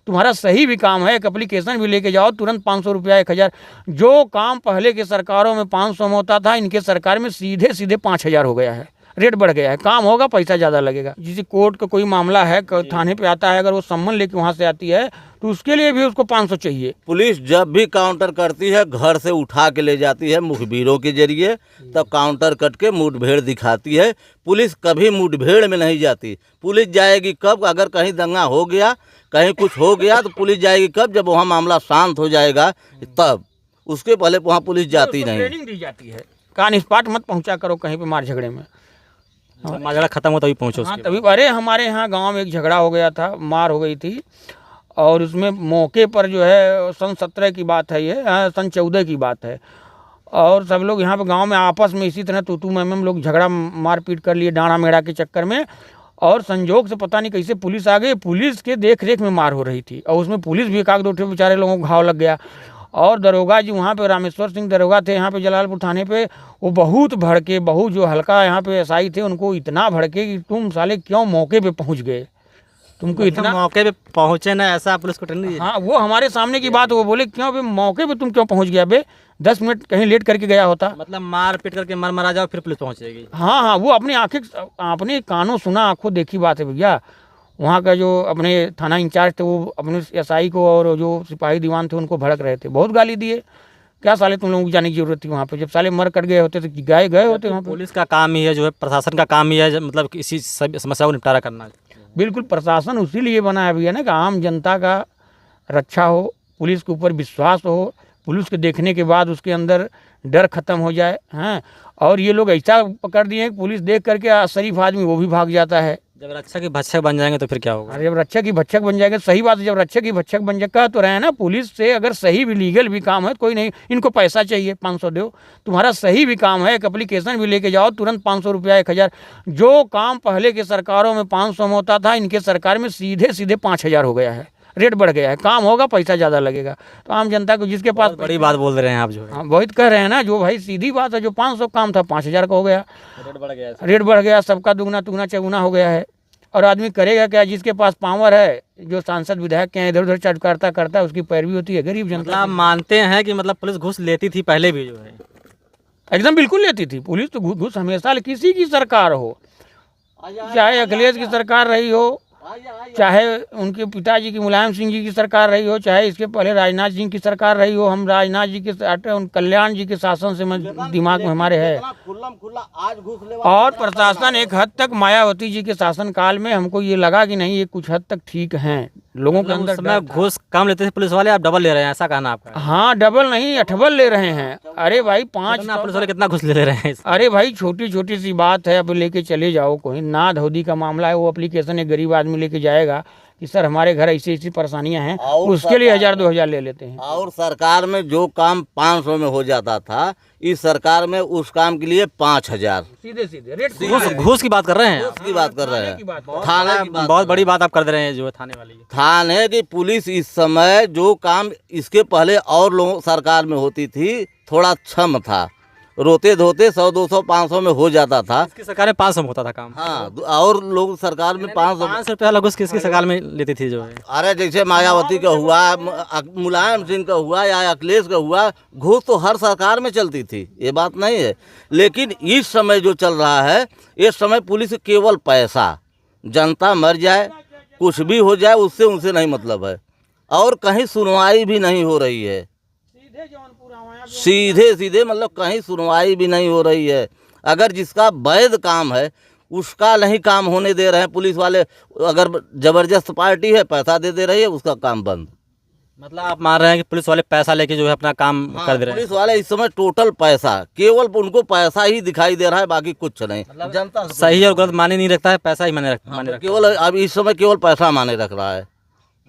तुम्हारा सही भी काम है, एक एप्लीकेशन भी लेके जाओ, तुरंत 500 रुपया 1000। जो काम पहले के सरकारों में 500 में होता था, इनके सरकार में सीधे सीधे 5000 हो गया है। रेट बढ़ गया है, काम होगा, पैसा ज़्यादा लगेगा। जिसे कोर्ट का कोई मामला है, थाने पे आता है, अगर वो सम्मन लेके वहाँ से आती है तो उसके लिए भी उसको 500 चाहिए। पुलिस जब भी काउंटर करती है घर से उठा के ले जाती है मुखबिरों के जरिए, तब काउंटर कट के मुठभेड़ दिखाती है। पुलिस कभी मुठभेड़ में नहीं जाती। पुलिस जाएगी कब? अगर कहीं दंगा हो गया, कहीं कुछ हो गया तो पुलिस जाएगी कब? जब वहाँ मामला शांत हो जाएगा तब। उसके पहले वहाँ पुलिस जाती नहीं। ट्रेनिंग दी जाती है, कान स्पॉट मत पहुँचा करो कहीं पे मार झगड़े में। झगड़ा खत्म हो तभी पहुँचो। हाँ तभी। अरे हमारे यहाँ गांव में एक झगड़ा हो गया था, मार हो गई थी, और उसमें मौके पर जो है सन 17 की बात है, ये सन 14 की बात है, और सब लोग यहाँ पे गांव में आपस में इसी तरह तू मैं लोग झगड़ा मारपीट कर लिए डाँड़ा मेड़ा के चक्कर में, और संजोग से पता नहीं कैसे पुलिस आ गई। पुलिस के देख रेख में मार हो रही थी, और उसमें पुलिस भी एक दो ठे बेचारे लोगों को घाव लग गया। और दरोगा जी वहाँ पे रामेश्वर सिंह दरोगा थे यहाँ पे जलालपुर थाने पे, वो बहुत भड़के, बहुत जो हल्का यहाँ पे एसआई थे उनको इतना भड़के कि तुम साले क्यों मौके पे पहुँच गए, तुमको इतना मौके पे पहुँचे ना, ऐसा पुलिस को ट्रेनिंग। हाँ वो हमारे सामने की बात, वो बोले क्यों बे मौके पे तुम क्यों पहुँच गया बे, 10 मिनट कहीं लेट करके गया होता। मतलब मार पीट करके मरा जाओ फिर पुलिस पहुँचेगी। हाँ हाँ, वो अपनी आंखें, अपने कानों सुना आंखों देखी बात है भैया। वहाँ का जो अपने थाना इंचार्ज थे वो अपने एसआई को और जो सिपाही दीवान थे उनको भड़क रहे थे, बहुत गाली दिए। क्या साले तुम लोगों की जाने की जरूरत थी वहाँ पे, जब साले मर कट गए होते तो गए होते वहाँ पे। पुलिस का काम ही है, जो है प्रशासन का काम ही है, मतलब इसी सब समस्या को निपटारा करना। बिल्कुल, प्रशासन उसी लिए बना है भैया ना कि आम जनता का रक्षा हो, पुलिस के ऊपर विश्वास हो, पुलिस के देखने के बाद उसके अंदर डर खत्म हो जाए। हैं, और ये लोग ऐसा पकड़ दिए कि पुलिस देख करके शरीफ आदमी वो भी भाग जाता है। जब रक्षा की भक्षक बन जाएंगे तो फिर क्या होगा? अरे जब रक्षा की भक्षक बन जाएंगे, सही बात है, जब रक्षा की भक्षक बन जाएगा तो रहे ना, पुलिस से अगर सही भी लीगल भी काम है तो कोई नहीं, इनको पैसा चाहिए 500 दो, तुम्हारा सही भी काम है, एक एप्लीकेशन भी लेके जाओ, तुरंत 500 रुपया 1000। जो काम पहले के सरकारों में 500 में होता था, इनके सरकार में सीधे सीधे 5000 हो गया है। रेट बढ़ गया है, काम होगा, पैसा ज़्यादा लगेगा। तो आम जनता को जिसके पास बड़ी बात बोल रहे हैं आप, जो है हाँ बहुत कह रहे हैं ना, जो भाई सीधी बात है, जो 500 काम था 5000 का हो गया, रेट बढ़ गया। रेट बढ़ गया, सबका दुगना तुगना चौगुना हो गया है। और आदमी करेगा क्या? जिसके पास पावर है, जो सांसद विधायक के इधर उधर चटकारता करता है, उसकी पैरवी होती है गरीब जनता। मतलब मानते हैं कि मतलब पुलिस घूस लेती थी पहले भी, जो है एकदम बिल्कुल लेती थी पुलिस तो घूस हमेशा, किसी की सरकार हो, चाहे अखिलेश की सरकार रही हो, चाहे उनके पिताजी की मुलायम सिंह जी की सरकार रही हो, चाहे इसके पहले राजनाथ जी की सरकार रही हो। हम राजनाथ जी के कल्याण जी के शासन से दिमाग में हमारे है। और प्रशासन एक हद तक मायावती जी के शासन काल में हमको ये लगा कि नहीं, ये कुछ हद तक ठीक हैं, लोगों के अंदर समय घूस कम लेते थे पुलिस वाले, आप डबल ले रहे हैं, ऐसा कहना आपका? हाँ, डबल नहीं, अठबल ले रहे हैं। अरे भाई 5 पुलिस वाले कितना घूस ले रहे हैं? अरे भाई छोटी छोटी सी बात है, अब लेके चले जाओ, कोई ना धोदी का मामला है, वो एप्लीकेशन एक गरीब आदमी लेके जाएगा कि सर हमारे घर ऐसी ऐसी परेशानियां हैं, उसके लिए 1000-2000 ले लेते हैं। और सरकार में जो काम 500 में हो जाता था, इस सरकार में उस काम के लिए 5000। सीधे सीधे रेट घूस की बात कर रहे हैं, उसकी बात कर रहे हैं। थाना की बहुत बड़ी बात आप कर दे रहे हैं, जो है थाने वाली। थाने की पुलिस इस समय जो काम इसके पहले और लोगों सरकार में होती थी, थोड़ा क्षम था, रोते धोते 100-200 500 में हो जाता था। इसकी सरकार में 500 में होता था काम। हाँ, और लोग सरकार में 500 रुपया वाला घूस किसकी सरकार में लेती थी, जो है? अरे जैसे मायावती का हुआ, मुलायम सिंह का हुआ या अखिलेश का हुआ, घूस तो हर सरकार में चलती थी, ये बात नहीं है। लेकिन इस समय जो चल रहा है, इस समय पुलिस केवल पैसा, जनता मर जाए, कुछ भी हो जाए, उससे उनसे नहीं मतलब है, और कहीं सुनवाई भी नहीं हो रही है। सीधे सीधे मतलब कहीं सुनवाई भी नहीं हो रही है। अगर जिसका वैध काम है उसका नहीं काम होने दे रहे हैं पुलिस वाले। अगर जबरदस्त पार्टी है, पैसा दे रही है, उसका काम बंद। मतलब आप मान रहे हैं कि पुलिस वाले पैसा लेके जो है अपना काम कर दे रहे हैं? पुलिस वाले इस समय टोटल पैसा, केवल उनको पैसा ही दिखाई दे रहा है, बाकी कुछ नहीं। मतलब जनता सही और गलत माने नहीं रखता है, पैसा ही माने रखता, केवल अब इस समय केवल पैसा माने रख रहा है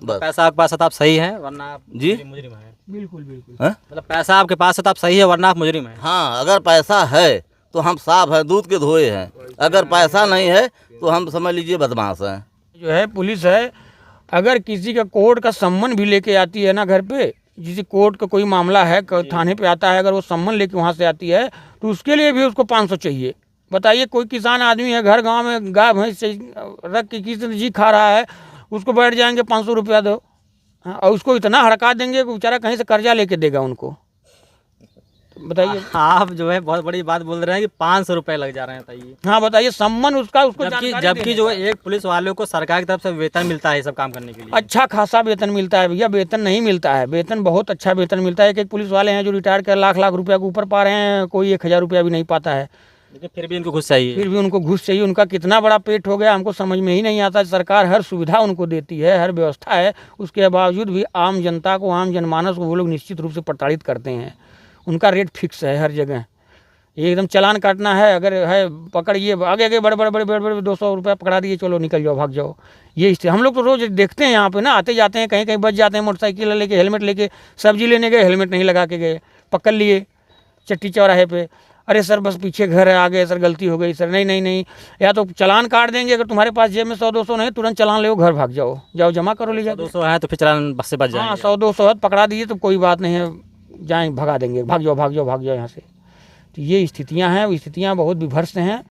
बस। पैसा आपके पास है तो आप सही हैं, वरना आप जी मुजरिम हैं। बिल्कुल बिल्कुल। मतलब पैसा आपके पास है तो आप सही है, वरना आप मुजरिम हैं। हाँ, अगर पैसा है तो हम साफ है, दूध के धोए हैं। अगर पैसा नहीं है तो हम समझ लीजिए बदमाश हैं। जो है पुलिस है, अगर किसी का कोर्ट का सम्मन भी लेके आती है ना घर पे, जिसे कोर्ट का कोई मामला है, थाने पे आता है, अगर वो सम्मन लेके वहाँ से आती है तो उसके लिए भी उसको 500 चाहिए। बताइए, कोई किसान आदमी है, घर गांव में गाय भैंस रख के किसी जी खा रहा है, उसको बैठ जाएंगे 500 रुपया दो, हाँ, और उसको इतना हड़का देंगे कि बेचारा कहीं से कर्जा लेके देगा उनको। बताइए। आप जो है बहुत बड़ी बात बोल रहे हैं कि 500 रुपये लग जा रहे हैं, बताइए। हाँ बताइए, सम्मान उसका उसको जबकि जानकारी जबकि देने जो का। है एक पुलिस वाले को सरकार की तरफ से वेतन मिलता है ये सब काम करने के लिए। अच्छा खासा वेतन मिलता है भैया, वेतन नहीं मिलता है, वेतन बहुत अच्छा वेतन मिलता है। एक पुलिस वाले हैं जो रिटायर कर लाख लाख रुपया के ऊपर पा रहे हैं, कोई 1000 रुपया भी नहीं पाता है। लेकिन फिर भी इनको घुस चाहिए। फिर भी उनको घूस चाहिए। उनका कितना बड़ा पेट हो गया हमको समझ में ही नहीं आता। सरकार हर सुविधा उनको देती है, हर व्यवस्था है, उसके बावजूद भी आम जनता को, आम जनमानस को वो लोग निश्चित रूप से प्रताड़ित करते हैं। उनका रेट फिक्स है हर जगह, ये एकदम चालान काटना है, अगर है पकड़िए, आगे आगे बड़े 200 रुपया पकड़ा दिए, चलो निकल जाओ, भाग जाओ। ये स्थिति हम लोग तो रोज़ देखते हैं यहाँ पे ना, आते जाते हैं, कहीं कहीं बच जाते हैं, मोटरसाइकिल लेके, हेलमेट लेके, सब्जी लेने गए, हेलमेट नहीं लगा के गए, पकड़ लिए चट्टी चौराहे पे। अरे सर बस पीछे घर है, आ गए सर, गलती हो गई सर। नहीं नहीं नहीं, या तो चालान काट देंगे, अगर तुम्हारे पास जेब में 100-200 नहीं, तुरंत चालान ले, घर भाग जाओ, जाओ जमा करो, ले जाओ। 200 है तो फिर चलान बस से बच हाँ, जाएंगे। 100-200 पकड़ा दीजिए तो कोई बात नहीं है, जाएँ भगा देंगे, भाग जाओ भाग जाओ भाग जाओ यहाँ से। तो ये स्थितियाँ हैं, स्थितियाँ बहुत विभत्स हैं।